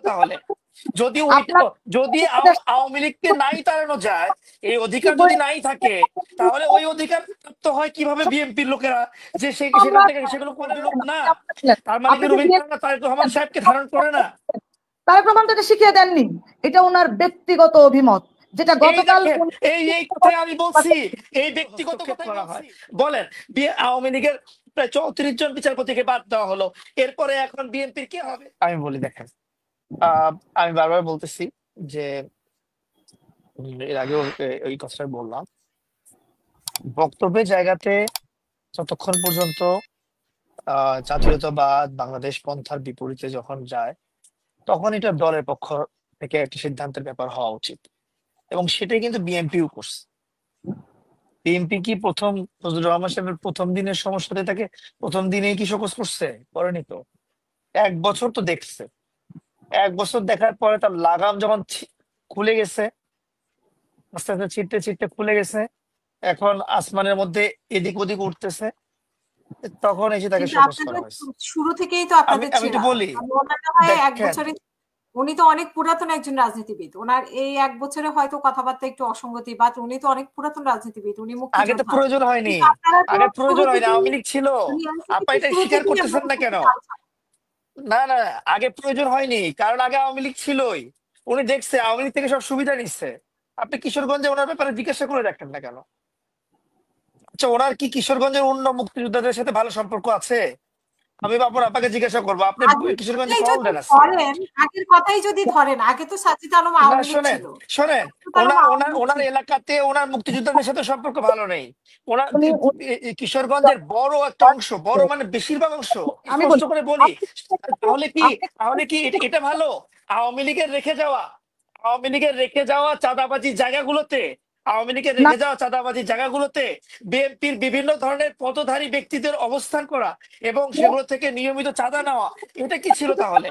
তাহলে যদি আপনার যদি আওয়ামী লীগকে নাই তাড়ানো যায়, এই অধিকার কি যদি নাই থাকে, তাহলে ওই অধিকার প্রাপ্ত হয় কিভাবে বিএনপির লোকেরা, যে সেখান থেকে সেগুলো করবে লোক না? তার মানে কি আপনি রবীন্দ্র ফারানা তারেক রহমান সাহেবকে ধারণ করে না? তারেক রহমান তো এটা শিখিয়ে দেননি, এটা ওনার ব্যক্তিগত অভিমত, যেটা এই গতকাল দেখেন, এই কথাই আমি বলছি, এই ব্যক্তিগত কথা করা হয়। বলেন, আওয়ামী লীগের প্রায় 34 জন বিচারপতিকে বাদ দেওয়া হলো, এরপরে এখন বিএনপির কি হবে? আমি বলি, দেখেন, আমি বারবার বলতেছি যে এর আগেও ওই কথাটা বললাম, বক্তব্যের জায়গাতে যতক্ষণ পর্যন্ত জাতীয়তাবাদ বাংলাদেশ পন্থার বিপরীতে যখন যায়, তখন এটা দলের পক্ষ থেকে একটা সিদ্ধান্তের ব্যাপার হওয়া উচিত, এবং সেটাই কিন্তু বিএনপিও করছে। বিএনপি কি ফজলুর রহমান সাহেবের প্রথম দিনের সমস্যাতে তাকে প্রথম দিনেই কি শোকজ করছে? করেনি তো। 1 বছর তো দেখছে, 1 বছর দেখার পরে তার লাগাম যখন খুলে গেছে, আস্তে আস্তে ছিটতে ছিটতে খুলে গেছে, এখন আসমানের মধ্যে এদিক ওদিক উঠতেছে, তখন এসে তাকে কিন্তু শোকজ করা আপনাদের হয়েছে। শুরু থেকেই তো আমি আপনাদের আমি একটু ছিল, বলি, ওনার না হয় 1 দেখেন, বছরে, উনি তো অনেক পুরাতন একজন রাজনীতিবিদ, ওনার এই 1 বছরে হয়তো কথাবার্তা একটু অসঙ্গতি, বা উনি তো অনেক পুরাতন রাজনীতিবিদ, উনি আগে তো মুক্তিযোদ্ধা। প্রয়োজন হয়নি, কিন্তু আপনারা তো আগে শুরু প্রয়োজন হয়নি, থেকেই, আওয়ামী লীগ ছিল। আপা এটা শুরু স্বীকার থেকেই করতেছেন না আপনাদের কেন? চাল। না না, আগে প্রয়োজন হয়নি, কারণ আগে আওয়ামী লীগ ছিলই। উনি দেখছে আওয়ামী লীগ থেকে সব সুবিধা নিচ্ছে। আপনি কিশোরগঞ্জে ওনার ব্যাপারে জিজ্ঞাসা করে দেখেন না কেন? আচ্ছা, ওনার কি কিশোরগঞ্জের অন্য মুক্তিযোদ্ধাদের সাথে ভালো সম্পর্ক আছে? আমি বাবুর আপাকে জিজ্ঞাসা করবো, আপনি আগের কিশোরগঞ্জে কথাই কল যদি দেন আজকে? ধরেন, আগের কথাই যদি ধরেন, আগে তো সাজিদ আলম না, আওয়ামী লীগ শোনেন ছিল, শোনেন, সাজিদ আলম ওনার আওয়ামী ওনার লীগ ওনার ছিল। এলাকাতে ওনার মুক্তিযোদ্ধাদের সাথে সম্পর্ক ভালো নেই। ওনার উনি কিশোরগঞ্জের বড় একটা অংশ, বড় মানে বেশিরভাগ অংশ, আমি স্পষ্ট বলি, করে বলি। আপনি তাহলে কি, আপনি এটা ভালো? আওয়ামী লীগের রেখে যাওয়া, আওয়ামী লীগের রেখে যাওয়া চাঁদাবাজির জায়গাগুলোতে, আওয়ামী লীগের না, রেখে যাওয়া চাঁদাবাজির জায়গাগুলোতে বিএনপির বিভিন্ন ধরনের পদধারী ব্যক্তিদের অবস্থান করা এবং সেগুলো থেকে নিয়মিত চাঁদা নেওয়া, এটা কি ছিল তাহলে?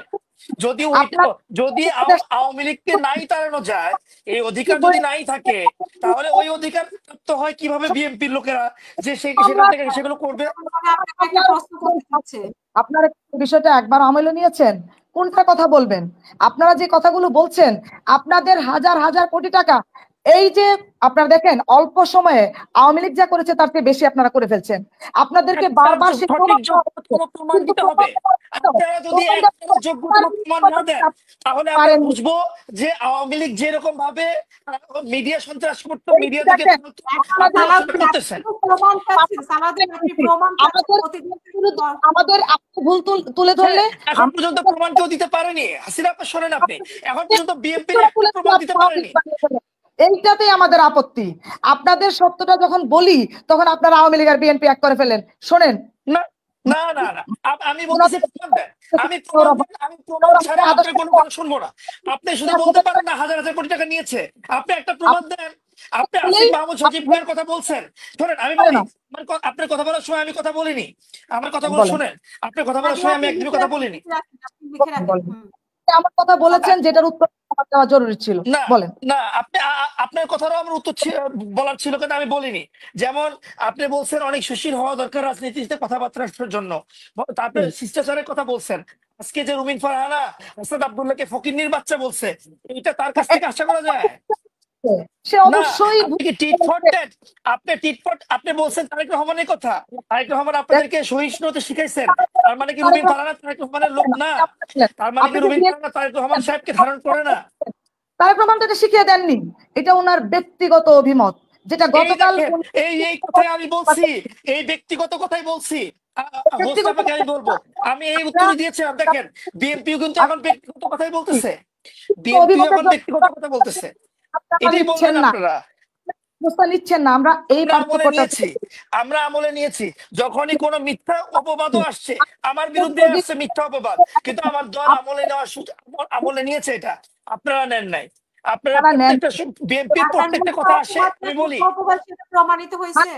যদি আপনার যদি আওয়ামী লীগকে নাই তাড়ানো যায়, এই কি অধিকার যদি বলে- নাই থাকে, তাহলে ওই অধিকার প্রাপ্ত হয় কিভাবে বিএনপির লোকেরা, যে সেখান থেকে সেগুলো করবে? মানে আপনাকে একটা প্রশ্ন করতে চাচ্ছে। আপনারা কি বিষয়টা একবার আমলে নিয়েছেন? কোনটা কথা বলবেন? আপনারা যে কথাগুলো বলছেন, আপনাদের হাজার হাজার কোটি টাকা, এই যে আপনারা দেখেন অল্প সময়ে আওয়ামী লীগ যা করেছে তার চেয়ে বেশি আপনারা করে ফেলছেন। আপনাদেরকে একটার বারবার সে সঠিক প্রমাণ করা হচ্ছে, যোগ্যতম প্রমাণ কিন্তু দিতে হবে। প্রমাণ করা হচ্ছে। আপনারা যদি প্রমাণ একটারও যোগ্যতম প্রমাণ না দেন, তাহলে আমরা পারেননি। বুঝবো যে আওয়ামী লীগ যেরকম ভাবে মিডিয়া সন্ত্রাস করতো, এই মিডিয়া থেকে দেখেন, এখন আপনারা সেটা সালাউদ্দিন, আপনি করতেছেন। শুধু প্রমাণ চাচ্ছেন, সালাউদ্দিন আপনি প্রমাণ চাচ্ছেন আমাদের প্রতিদিন। আমাদের আপনি ভুল তুলে হ্যাঁ, ধরলে এখন পর্যন্ত প্রমাণ কেউ দিতে পারেনি। হাসিনা, আপা শোনেন, আপনি এখন পর্যন্ত বিএনপির একটা প্রমাণ দিতে পারেনি। এইটাতেই আমাদের আপত্তি। আপনাদের সত্যটা যখন বলি তখন আপনারা আওয়ামী লীগ আর বিএনপি এক করে ফেলেন। শোনেন, না না না না, আমি বলতেছি প্রমাণ দেন। আমি প্রমাণ ছাড়া আপনার কোনো কথা শুনবো না। আপনি শুধু বলতে পারেন না হাজার হাজার কোটি টাকা নিয়েছে, আপনি একটা প্রমাণ দেন। আপনি আসিফ মাহমুদ সজীব ভাইয়ের কথা বলছেন, শোনেন আমি বলি, আপনার কথা বলার সময় আমি কথা বলিনি, আমার কথাগুলো বলেন, শুনেন। আপনার কথা বলার সময় আমি একদমই কথা বলিনি। লিখে রাখেন। আমার কথা বলেছেন, যেটার উত্তর আমার দেওয়া জরুরি ছিল। না বলেন। না, আপনার কথারও আমার উত্তর বলার ছিল, কিন্তু আমি বলিনি। যেমন আপনি বলছেন অনেক সুশীল হওয়া দরকার রাজনীতিতে কথাবার্তার জন্য, তারপরে শিষ্টাচারের কথা বলছেন। আজকে যে রুমিন ফারহানা আসাদ আব্দুল্লাহকে ফকিন্নির বাচ্চা বলছে, এটা তার কাছ থেকে আশা করা যায়? সে না, অবশ্যই আপনি কি টিট ফর ট্যাট? আপনি বলছেন তারেক রহমানের কথা। তারেক রহমান আপনাদেরকে সহিষ্ণুতা শিখাইছেন, তার মানে কি রুমিন ফারহানা তারেক রহমানের লোক না? তার মানে কি রুমিন ফারহানা তারেক রহমান সাহেবকে ধারণ করে না? তারেক রহমান তো এটা শিখিয়ে দেননি, এটা ওনার ব্যক্তিগত অভিমত, যেটা এই গতকাল দেখেন, এই কথাই আমি বলছি, এই ব্যক্তিগত কথাই বলছি। হোস্ট ব্যক্তিগত আপনাকে আমি বলবো, আমি এই উত্তরই দিয়েছিলাম। দেখেন, বিএনপিও কিন্তু এখন ব্যক্তিগত কথাই বলতেছে, বিএনপিও অভিমতের এখন ব্যক্তিগত কথা বলতেছে। আপনারা এটাই নিচ্ছেন বলবেন না, আপনারা। ব্যবস্থা নিচ্ছেন না। আমরা এই আমরা আমলে পার্থক্যটা নিয়েছি, আমরা আমলে নিয়েছি। যখনই কোনো মিথ্যা অপবাদও আসছে, আমার বিরুদ্ধে আসছে মিথ্যা অপবাদ, কিন্তু আমার দল আমলে নেওয়ার আমলে নিয়েছে, এটা আপনারা নেন নাই। আপনারা আপনারা নেন। প্রত্যেকটা বিএনপির প্রত্যেকটা কথা আসে, আমি বলি প্রমাণিত হয়েছে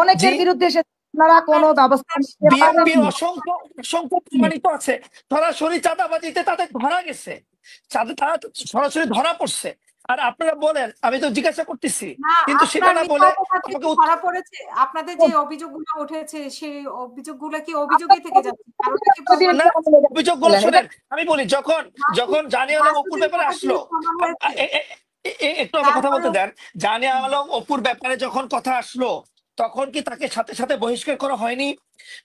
অনেকের জি, বিরুদ্ধে আপনারা কোনো ব্যবস্থা নিতে বিএনপির পারেননি। অসংখ্য অসংখ্য প্রমাণিত আছে। সরাসরি চাঁদাবাজিতে তাদের ধরা গেছে, তারা সরাসরি ধরা পড়ছে। আর আপনারা বলেন, আমি তো জিজ্ঞাসা করতেছি, না, কিন্তু সেটা আপনার না মিথ্যা বলে অপবাদে আমাকে কি ধরা পড়েছে? আপনাদের যে অভিযোগগুলো উঠেছে সেই অভিযোগগুলো কি অভিযোগই থেকে যাচ্ছে, কারোটা কি প্রমাণ না, অভিযোগগুলো এটা শুনেন। আমি বলি, যখন যখন জানিয়া আলম অপুর মাসুদের ব্যাপারে কথা কি আসলো, প্রমাণ আম- হয়েছে? আ- এ- এ- একটু আমার কথা বলতে তারপরেও দেন। জানিয়া আলম অপুর ব্যাপারে যখন কথা আসলো, তখন কি তাকে সাথে সাথে বহিষ্কার করা হয়নি?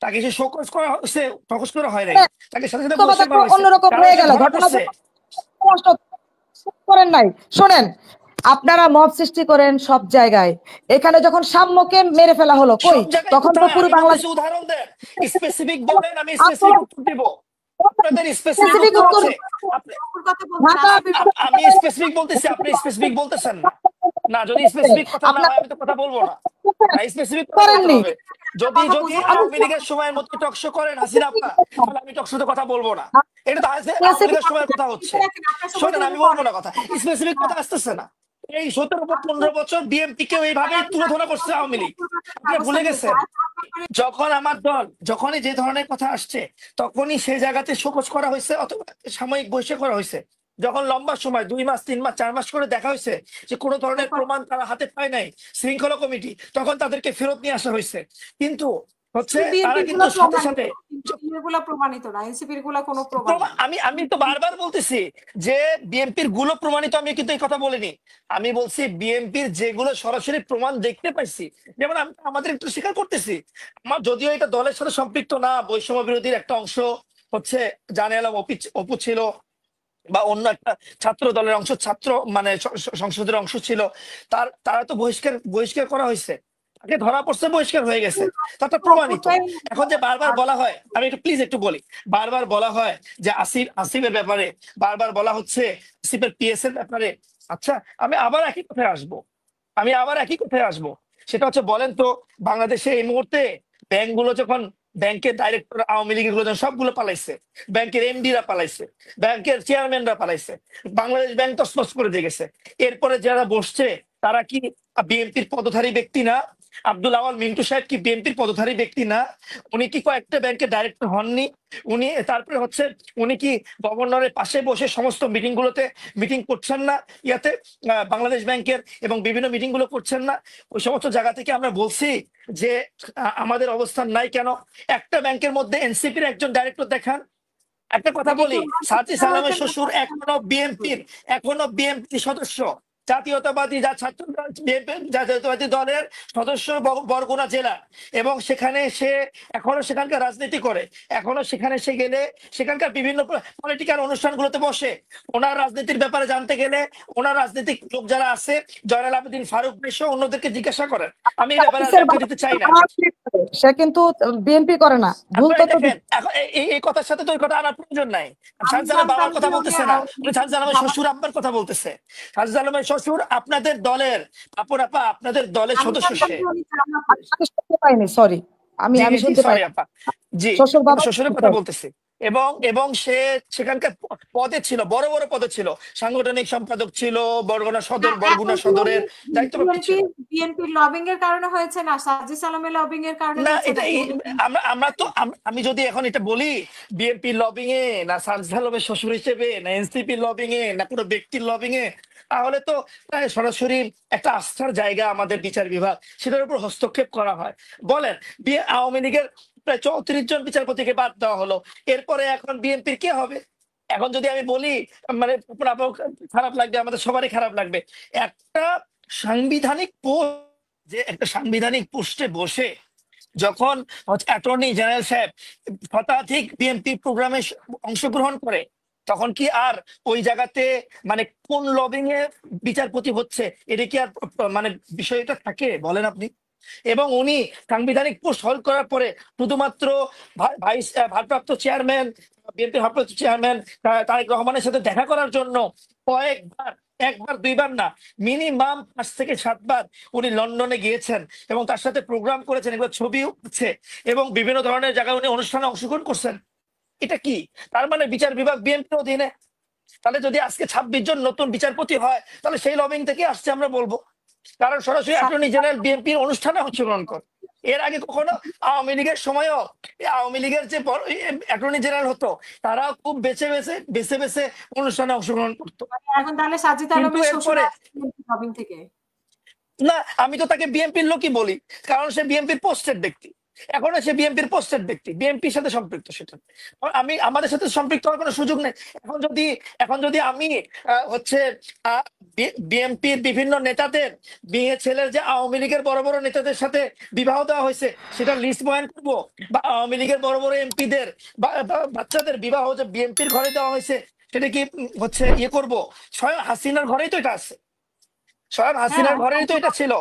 তাকে সে শোকজ করা হয়েছে? শোকজ করা হয় নাই, তাকে সাথে সাথে বহিষ্কার বাস্তবতা করা হয়েছে, অন্যরকম কারণ হয়ে সে গেল, ধরা ঘটনা পড়ছে। স্পষ্ট করেন নাই। শোনেন, আপনারা মব সৃষ্টি করেন সব জায়গায়, এখানে যখন সাম্যকে মেরে ফেলা হলো কই, সব জায়গায় তখন তো কোথায়? পুরো আমি বাংলাদেশ বলতেছি উদাহরণ দেন, স্পেসিফিক বলেন, আমি স্পেসিফিক উত্তর দিব। আপনাদের স্পেসিফিক স্পেসিফিক উত্তর উত্তর আছে। আপনি অপুর কথা বলছেন, ঢাকা আসিফের কথা আমি স্পেসিফিক বলতেছি, আপনি স্পেসিফিক বলতেছেন না। না, যদি স্পেসিফিক কথা না আপনার হয়, আমি তো কথা বলবো না। না, স্পেসিফিক কথা বলতে করেননি। হবে। যদি কথা যদি বোঝার আওয়ামী লীগের সময়ের মতো টকশো করেন হাসিনা আপা, তাহলে আমি টকশোতে কথা বলবো না। এটা তো আওয়ামী লীগের সময়ের কথা হচ্ছে। আপনার সময় শোনেন, তো আমি উনি বলবো করেন। না কথা, স্পেসিফিক কথা আসতেছে না। এই 17-15 বছর বিএনপি কেও এইভাবে তুলে ধরা করছে আওয়ামী লীগ। আপনারা ব্যবস্থা ভুলে নিয়েছে। গেছেন? যখন আমার দল যখনই যে ধরনের কথা আসছে, তখনই সেই জায়গাতে শোকজ করা হয়েছে অথবা সাময়িক বহিষ্কার করা হয়েছে। যখন লম্বা সময় 2 মাস 3 মাস 4 মাস করে দেখা হয়েছে যে কোনো ধরনের প্রমাণ তারা হাতে পায় নাই, শৃঙ্খলা কমিটি তখন তাদেরকে ফেরত নিয়ে আসা হয়েছে। কিন্তু হচ্ছে তারা কিন্তু সাথে সাথে এগুলো প্রমাণিত না, এনসিপির গুলো কোনো প্রমাণ নাই। আমি আমি তো বারবার বলতেছি যে বিএনপির গুলো প্রমাণিত, আমি কিন্তু এই কথা বলিনি। আমি বলছি বিএনপির যেগুলো সরাসরি প্রমাণ দেখতে পাইছি, যেমন আমাদের একটু স্বীকার করতেছি, আমার যদিও এটা দলের সাথে সম্পৃক্ত না, বৈষম্য বিরোধীর একটা অংশ হচ্ছে জানে আলম অপু ছিল, বা অন্য একটা ছাত্র দলের অংশ, ছাত্র মানে সংসদের অংশ ছিল, তারা তো বহিষ্কার বহিষ্কার করা হয়েছে, তাকে ধরা পড়ছে, বহিষ্কার হয়ে গেছে, তাটা প্রমাণিত। এখন যে বারবার বলা হয়, আমি একটু প্লিজ একটু বলি, বারবার বলা হয় যে আসিফের ব্যাপারে, বারবার বলা হচ্ছে আসিফের পিএস এর ব্যাপারে। আচ্ছা, আমি আবার একই কথায় আসবো, সেটা হচ্ছে, বলেন তো, বাংলাদেশে এই মুহূর্তে ব্যাংকগুলো যখন, ব্যাংকের ডাইরেক্টর আওয়ামী লীগের গুলো যখন সবগুলো পালাইছে, ব্যাংকের এমডিরা পালাইছে, ব্যাংকের চেয়ারম্যানরা পালাইছে, বাংলাদেশ ব্যাংক তছনছ করে দিয়ে গেছে, এরপরে যারা বসছে তারা কি বিএনপির পদধারী ব্যক্তি না? আব্দুল আওয়াল মিন্টু সাহেব কি বিএনপির পদধারী ব্যক্তি না? উনি কি কয়েকটা ব্যাংকের ডাইরেক্টর হননি? উনি তারপরে হচ্ছে, উনি কি গভর্নরের পাশে বসে সমস্ত মিটিং গুলোতে মিটিং করছেন না? ইয়াতে বাংলাদেশ ব্যাংকের এবং বিভিন্ন মিটিং গুলো করছেন না? ওই সমস্ত জায়গা থেকে আমরা বলছি যে আমাদের অবস্থান নাই কেন? একটা ব্যাংকের মধ্যে এনসিপির একজন ডাইরেক্টর দেখান। একটা কথা বলি, সার্জিস আলমের শ্বশুর এখনো বিএনপি সদস্য, জাতীয়তাবাদী জাতীয়তাবাদী দলের সদস্য, বরগুনা জেলা, এবং সেখানে সে এখনো সেখানকার রাজনীতি করে, এখনো সেখানে সে গেলে সেখানকার বিভিন্ন পলিটিক্যাল অনুষ্ঠানগুলোতে বসে। ওনার রাজনীতির ব্যাপারে জানতে গেলে ওনার রাজনৈতিক লোক যারা আছে, জয়নাল আবেদিন ফারুক সহ অন্যদেরকে জিজ্ঞাসা করেন। আমি এই ব্যাপারে ব্যাখ্যা দিতে চাই না। সে কিন্তু বিএনপি করে না, ভুল আপনারা তথ্য দেখেন, এখন এই কথার সাথে তো ওই কথা আনার প্রয়োজন নাই। সাজিদ আলম বাবার কথা বলতেছে না, উনি সাজিদ আলমের শ্বশুর আব্বার কথা বলতেছে। সাজিদ আলমের শ্বশুর আপনাদের দলের, আপুর আপা, আপনাদের দলের সদস্য সে। আমি শুনতে পাইনি, সরি, জি আমি জি জি, শুনতে সরি পাইনি। আপা, জি, শ্বশুর বাবা শ্বশুরের কথা বলতেছি। এবং এবং সে সেখানকার পদে ছিল, বড় বড় পদে ছিল, সাংগঠনিক সম্পাদক ছিল, বরগুনা সদরের দায়িত্বপ্রাপ্ত ছিল। বিএনপির লবিং এর কারণে হয়েছে না, সাজিদ আলমের লবিং এর কারণে না, হয়েছে এটা নাকি? আমরা তো আমি যদি এখন এটা বলি, বিএনপি লবিং এ না সাজিদ আলমের শ্বশুর হিসেবে, না এনসিপি লবিং এ, না কোনো ব্যক্তির লবিং এ, তাহলে তো সরাসরি একটা আস্থার জায়গা আমাদের বিচার বিভাগ, সেটার উপর হস্তক্ষেপ করা হয়। বলেন, আওয়ামী লীগের প্রায় 34 জন বিচারপতিকে বাদ দেওয়া হলো, এরপরে এখন বিএনপির কে হবে? এখন যদি আমি বলি, মানে আপনার খারাপ লাগবে, আমাদের সবারই খারাপ লাগবে, একটা সাংবিধানিক পোস্ট, যে একটা সাংবিধানিক পোস্টে বসে যখন অ্যাটর্নি জেনারেল সাহেব শতাধিক বিএনপি প্রোগ্রামে অংশগ্রহণ করে, তখন কি আর ওই জায়গাতে মানে কোন লবিং এ বিচারপতি হচ্ছে, এটা কি আর মানে বিষয়টা থাকে? বলেন আপনি। এবং উনি সাংবিধানিক পোস্ট হোল্ড করার পরে শুধুমাত্র ভারপ্রাপ্ত চেয়ারম্যান, বিএনপির ভারপ্রাপ্ত চেয়ারম্যান তারেক রহমানের সাথে দেখা করার জন্য কয়েকবার, একবার দুইবার না, মিনিমাম 5 থেকে 7 বার উনি লন্ডনে গিয়েছেন এবং তার সাথে প্রোগ্রাম করেছেন, এগুলো ছবি উঠছে, এবং বিভিন্ন ধরনের জায়গায় উনি অনুষ্ঠানে অংশগ্রহণ করছেন। এটা কি তার মানে বিচার বিভাগ বিএনপির অধীনে? তাহলে যদি আজকে 26 জন নতুন বিচারপতি হয়, তাহলে সেই লবিং থেকে আসছে আমরা বলবো, কারণ সরাসরি অ্যাটর্নি জেনারেল বিএনপির অনুষ্ঠানে অংশগ্রহণ করে। এর আগে কখনো আওয়ামী লীগের সময়ও আওয়ামী লীগের যে অ্যাটর্নি জেনারেল হতো তারা খুব বেছে বেছে বেছে বেছে অনুষ্ঠানে অংশগ্রহণ করতো। এখন তাহলে সাজিদ কিন্তু আলমের শ্বশুর এরপরে জবিং থেকে না, আমি তো তাকে বিএনপির লোকই বলি, কারণ সে বিএনপির পোস্টেড ব্যক্তি। এখনো সে বিএনপির পোস্টেড ব্যক্তি, বিএনপির সাথে সম্পৃক্ত। সেটা আমি আমাদের সাথে সম্পৃক্ত হওয়ার কোনো সুযোগ নেই। এখন যদি আমি হচ্ছে বিএনপির বিভিন্ন নেতাদের মেয়ে ছেলের যে আওয়ামী লীগের বড় বড় নেতাদের সাথে বিবাহ দেওয়া হয়েছে সেটা লিস্ট বয়ান করবো, বা আওয়ামী লীগের বড় বড় এমপিদের বাচ্চাদের বিবাহ যে বিএনপির ঘরে দেওয়া হয়েছে সেটা কি হচ্ছে ইয়ে করবো? স্বয়ং হাসিনার ঘরেই তো এটা আছে, স্বয়ং হাসিনার ঘরেই তো এটা ছিল।